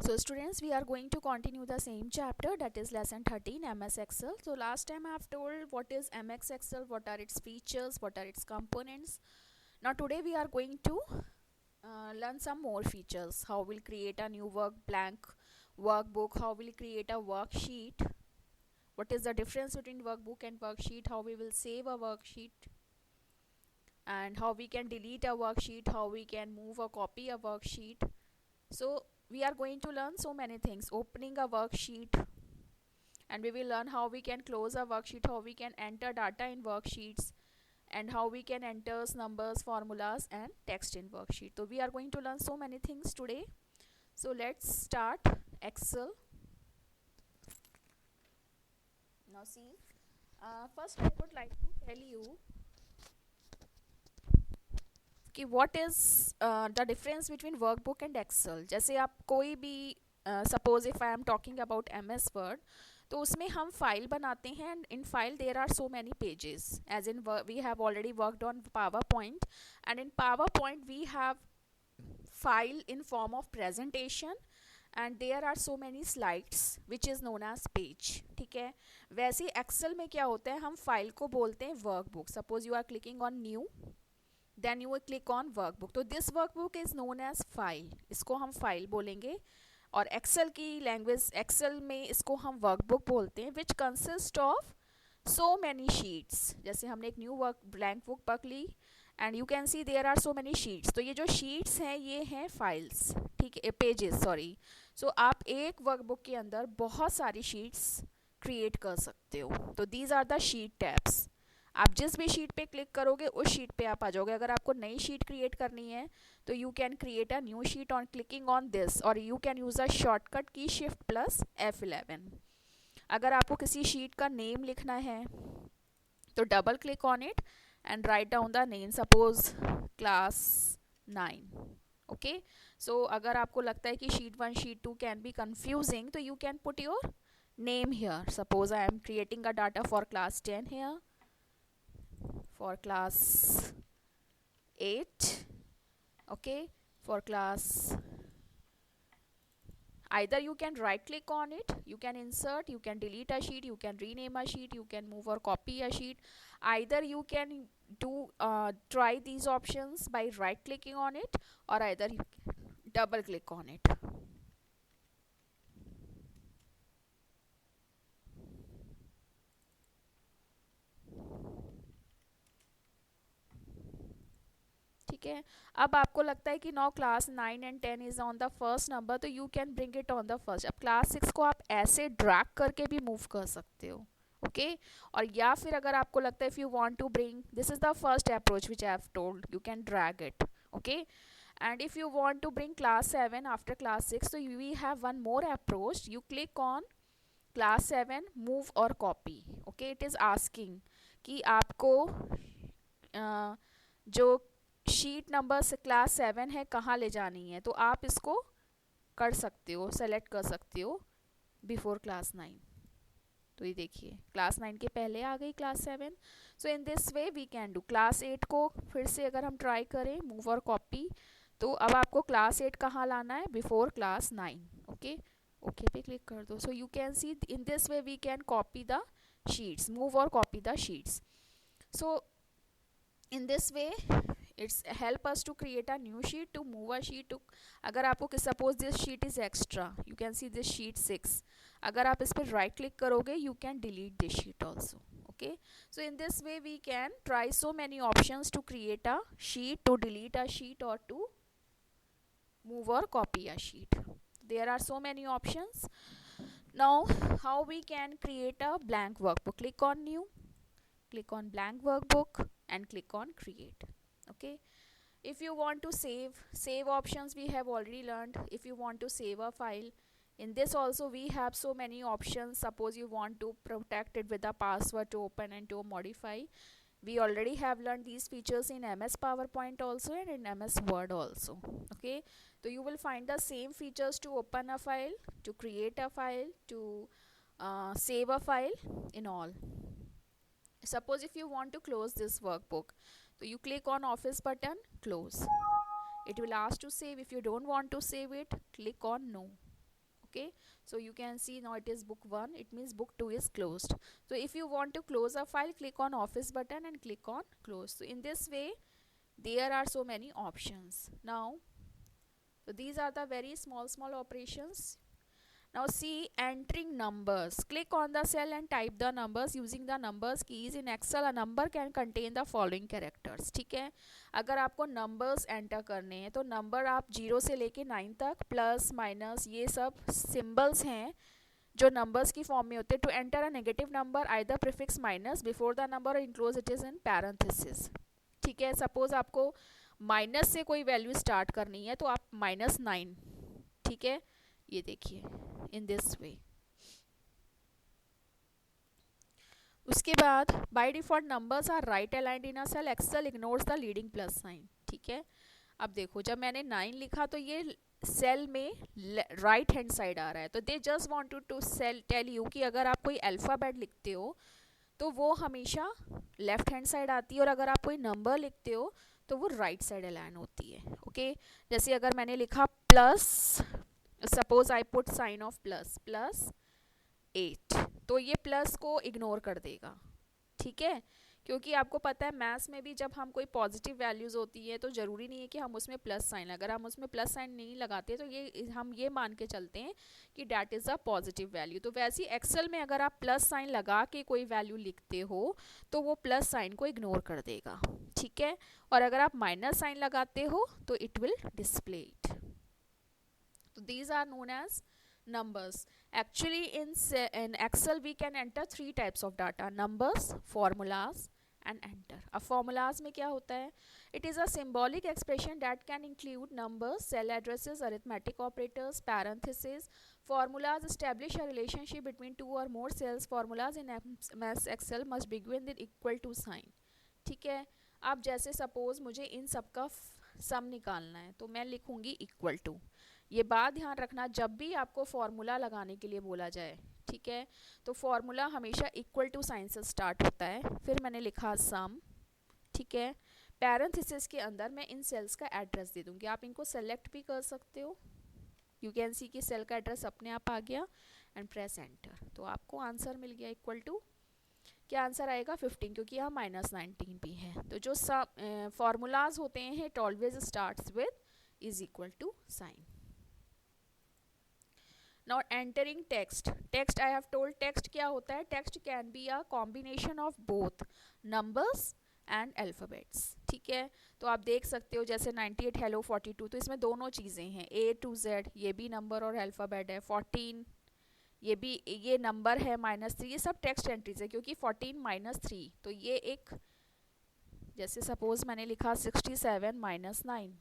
So students, we are going to continue the same chapter, that is lesson 13 MS Excel. So last time I have told what is MS Excel, what are its features, what are its components. Now today we are going to learn some more features. How we'll create a new blank workbook, how we'll create a worksheet, what is the difference between workbook and worksheet, how we will save a worksheet, and how we can delete a worksheet, how we can move or copy a worksheet. So we are going to learn so many things: opening a worksheet, and we will learn how we can close a worksheet, how we can enter data in worksheets, and how we can enter numbers, formulas, and text in worksheet. So we are going to learn so many things today. So let's start Excel. Now see, first I would like to tell you कि what is the difference between workbook and Excel. जैसे आप कोई भी suppose if I am talking about MS Word, तो उसमें हम file बनाते हैं, and in file there are so many pages, as in we have already worked on PowerPoint, and in PowerPoint we have file in form of presentation, and there are so many slides which is known as page. ठीक है, वैसे Excel में क्या होता है, हम file को बोलते हैं workbook. Suppose you are clicking on new, then you click on workbook, तो this workbook is known as file, इसको हम फाइल बोलेंगे. और एक्सेल की लैंग्वेज, एक्सेल में इसको हम वर्कबुक बोलते हैं, which consist of so many sheets. जैसे हमने एक न्यू वर्क ब्लैंक बुक पक ली, and you can see there are so many sheets. तो ये जो शीट्स हैं ये हैं फाइल्स, ठीक है, पेजेस सॉरी. सो आप एक वर्कबुक के अंदर बहुत सारी शीट्स क्रिएट कर सकते हो. तो these are the sheet tabs. आप जिस भी शीट पे क्लिक करोगे उस शीट पे आप आ जाओगे. अगर आपको नई शीट क्रिएट करनी है तो you can create a new sheet on clicking on this, और you can use a shortcut key shift plus F11. अगर आपको किसी शीट का नेम लिखना है तो double click on it and write down the name, suppose class 9. Okay, so अगर आपको लगता है कि sheet 1 sheet 2 can be confusing, तो you can put your name here. Suppose I am creating a data for class 10 here, for class 8, okay, for class, either you can right click on it, you can insert, you can delete a sheet, you can rename a sheet, you can move or copy a sheet. Either you can do try these options by right clicking on it, or either you double click on it. ठीक है, अब आपको लगता है कि now class 9 and 10 is on the first number, तो you can bring it on the first. अब class 6 को आप ऐसे ड्रैग करके भी मूव कर सकते हो. Okay okay? और या फिर अगर आपको लगता है if you want to bring, this is the first approach which I have told, you can drag it. Okay, and if you want to bring class 7 after class 6, so we have one more approach. You click on class 7 move or copy. Okay, it is asking कि आपको जो sheet number से class 7 है कहाँ ले जानी है, तो आप इसको कर सकते हो, सेलेक्ट कर सकते हो बिफोर क्लास 9. तो ये देखिए क्लास 9 के पहले आ गई class 7. So in this way we can do. Class 8 को फिर से अगर हम ट्राई करें मूव और कॉपी, तो अब आपको क्लास 8 कहाँ लाना है, बिफोर क्लास 9. ओके, ओके पे क्लिक कर दो. So you can see in this way we can copy the sheets, move और copy the sheets. So in this way it's help us to create a new sheet, to move a sheet to. अगर आपको कि suppose this sheet is extra, you can see this sheet 6, अगर आप इस पर right click करोगे you can delete this sheet also. Okay, so in this way we can try so many options to create a sheet, to delete a sheet, or to move or copy a sheet. There are so many options. Now how we can create a blank workbook? Click on new, click on blank workbook, and click on create. Okay, if you want to save options we have already learned. If you want to save a file, in this also we have so many options. Suppose you want to protect it with a password, to open and to modify, we already have learned these features in MS PowerPoint also and in MS Word also. Okay, so you will find the same features to open a file, to create a file, to save a file, in all. Suppose if you want to close this workbook, so you click on office button, close. It will ask to save. If you don't want to save it, click on no. Okay, so you can see now it is book 1, it means book 2 is closed. So if you want to close a file, click on office button and click on close. So in this way there are so many options. Now, so these are the very small operations. Now see, entering numbers. Click on the cell and type the numbers using the numbers keys. In Excel a number can contain the following characters. ठीक है, अगर आपको numbers enter करने हैं तो number आप 0 से लेके 9 तक, प्लस माइनस ये सब symbols हैं जो numbers की form में होते हैं. To enter a negative number, either prefix minus before the number or enclose it is in parenthesis. ठीक है, सपोज आपको माइनस से कोई वैल्यू स्टार्ट करनी है तो आप -9, ठीक है, ये देखिए इन दिस वे. उसके बाद by default numbers are right aligned in a cell. Excel ignores the leading plus sign. ठीक है, अब देखो जब मैंने 9 लिखा तो ये सेल में राइट हैंड साइड आ रहा है. तो they just wanted to tell you कि अगर आप कोई अल्फ़ाबेट लिखते हो तो वो हमेशा लेफ्ट हैंड साइड आती है, और अगर आप कोई नंबर लिखते हो तो वो राइट साइड अलाइन होती है. ओके, जैसे अगर मैंने लिखा plus, suppose I put sign of plus, +8, तो ये प्लस को इग्नोर कर देगा. ठीक है, क्योंकि आपको पता है मैथ्स में भी जब हम कोई पॉजिटिव वैल्यूज़ होती है तो ज़रूरी नहीं है कि हम उसमें प्लस साइन, अगर हम उसमें प्लस साइन नहीं लगाते तो ये हम ये मान के चलते हैं कि that is a positive value. तो वैसे ही एक्सेल में अगर आप प्लस साइन लगा के कोई वैल्यू लिखते हो तो वो प्लस साइन को इग्नोर कर देगा. ठीक है, और अगर आप माइनस साइन लगाते हो तो इट विल डिस्प्ले इट. तो these are known as numbers. Actually in Excel we can enter 3 types of data: numbers, formulas and enter. अब formulas में क्या होता है? It is a symbolic expression that can include numbers, cell addresses, arithmetic operators, parentheses. Formulas establish a relationship between two or more cells. Formulas in MS Excel must begin with equal to sign. ठीक है, अब जैसे suppose मुझे इन सब का सम निकालना है तो मैं लिखूंगी इक्वल टू. ये बात ध्यान रखना, जब भी आपको फॉर्मूला लगाने के लिए बोला जाए, ठीक है, तो फॉर्मूला हमेशा इक्वल टू साइन से स्टार्ट होता है. फिर मैंने लिखा सम. ठीक है, पैरेंथेसिस के अंदर मैं इन सेल्स का एड्रेस दे दूंगी. आप इनको सेलेक्ट भी कर सकते हो. यू कैन सी कि सेल का एड्रेस अपने आप आ गया एंड प्रेस एंटर. तो आपको आंसर मिल गया इक्वल टू, क्या आंसर आएगा 15, क्योंकि यहाँ -19 भी है. तो जो फॉर्मूलाज होते हैं it always starts with is equal to sign. Now entering text. Text I have told text क्या होता है? Text can be a combination of both numbers and alphabets. ठीक है, तो आप देख सकते हो जैसे 98 hello 42, तो इसमें दोनों चीज़ें हैं, A to Z, ये भी नंबर और अल्फ़ाबेट है. 14 ये भी, ये नंबर है. -3 ये सब टेक्स्ट एंट्रीज है, क्योंकि 14 -3, तो ये एक, जैसे सपोज मैंने लिखा 67 -9,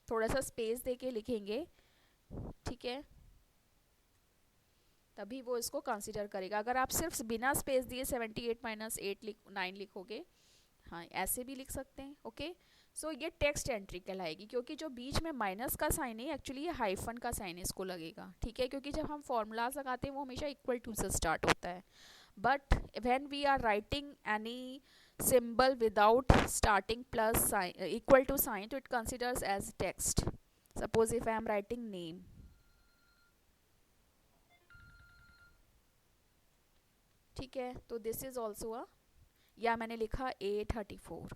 थोड़ा सा स्पेस दे के लिखेंगे. ठीक है, तभी वो इसको कंसीडर करेगा. अगर आप सिर्फ बिना स्पेस दिए 78 - 9 लिखोगे, हाँ ऐसे भी लिख सकते हैं. ओके, सो ये टेक्स्ट एंट्री कहलाएगी, क्योंकि जो बीच में माइनस का साइन है एक्चुअली ये हाइफन का साइन इसको लगेगा. ठीक है, क्योंकि जब हम फॉर्मूलाज लगाते हैं वो हमेशा इक्वल टू से स्टार्ट होता है. But when we are writing any symbol without starting plus sign equal to sign, तो it considers as text. Suppose if I am writing name, ठीक है, तो this is also a, या मैंने लिखा A34,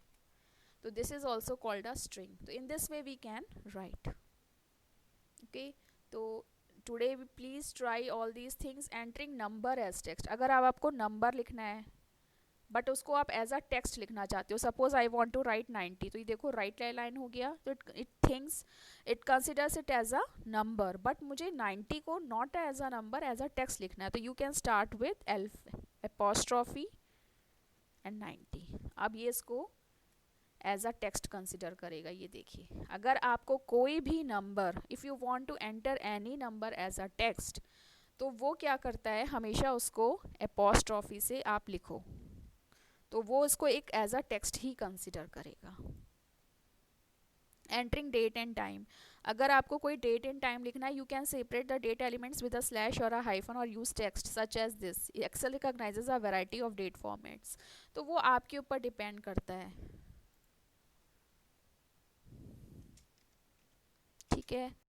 तो this is also called a string. तो in this way we can write. Okay, तो today we please try all these things. Entering number as text. अगर अब आपको नंबर लिखना है बट उसको आप एज अ टेक्स्ट लिखना चाहते हो, suppose I want to write 90, तो ये देखो राइट लाइन हो गया, तो it considers it as a number, but मुझे 90 को not as a number, as a text लिखना है. तो you can start with apostrophe and 90. अब ये इसको एज अ टेक्स्ट कंसिडर करेगा. ये देखिए, अगर आपको कोई भी number, if you want to enter any number as a text, तो वो क्या करता है, हमेशा उसको एपोस्ट्रॉफी से आप लिखो तो वो इसको एक एज अ टेक्स्ट ही कंसिडर करेगा. Entering date and time. अगर आपको कोई डेट एंड टाइम लिखना है, you can separate the date elements with a slash और अ हाइफन और use text such as this. Excel recognizes a variety of date formats. तो वो आपके ऊपर डिपेंड करता है. ठीक है.